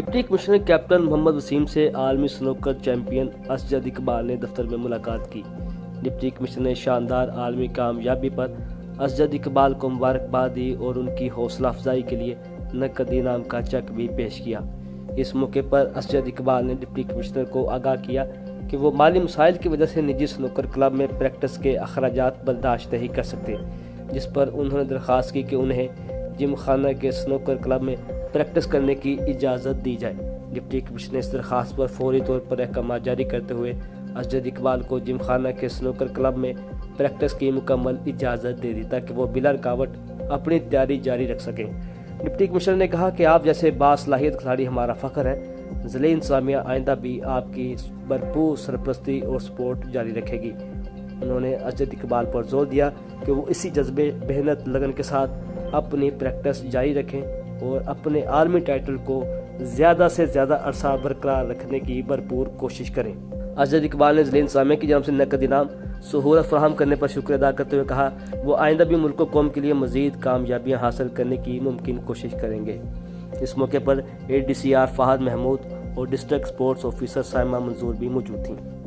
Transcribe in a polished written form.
Deputy commissioner captain محمد وسیم سے عالمی snooker champion Asjad Iqbal نے دفتر میں ملاقات کی۔ ڈپٹی کمشنر نے شاندار عالمی کامیابی پر اسجد اقبال کو مبارکباد دی اور ان کی حوصلہ افزائی کے لیے نقد انعام کا چیک بھی پیش کیا۔ اس موقع پر اسجد اقبال نے ڈپٹی کمشنر کو آگاہ کیا کہ وہ مالی مسائل کی وجہ سے نجی سنوکر کلب میں پریکٹس کے اخراجات برداشت نہیں کر سکتے، جس پر انہوں نے درخواست کی کہ انہیں جم خانہ کے سنوکر کلب میں پریکٹس کرنے کی اجازت دی جائے۔ ڈپٹی کمشنر نے اس درخواست پر فوری طور پر احکامات جاری کرتے ہوئے اسجد اقبال کو جم خانہ کے سنوکر کلب میں پریکٹس کی مکمل اجازت دے دی تاکہ وہ بلا رکاوٹ اپنی تیاری جاری رکھ سکیں۔ ڈپٹی کمشنر نے کہا کہ آپ جیسے باصلاحیت کھلاڑی ہمارا فخر ہے۔ ضلع انتظامیہ آئندہ بھی آپ کی بھرپور سرپرستی اور سپورٹ جاری رکھے گی۔ انہوں نے اسجد اقبال پر زور دیا کہ وہ اسی جذبے، محنت، لگن کے ساتھ اپنی پریکٹس جاری رکھیں اور اپنے عالمی ٹائٹل کو زیادہ سے زیادہ عرصہ برقرار رکھنے کی بھرپور کوشش کریں۔ اسجد اقبال نے ضلع انتظامیہ کی جانب سے نقد انعام سہولت فراہم کرنے پر شکریہ ادا کرتے ہوئے کہا وہ آئندہ بھی ملک و قوم کے لیے مزید کامیابیاں حاصل کرنے کی ممکن کوشش کریں گے۔ اس موقع پر ADCR فہد محمود اور ڈسٹرکٹ سپورٹس آفیسر سائمہ منظور بھی موجود تھیں۔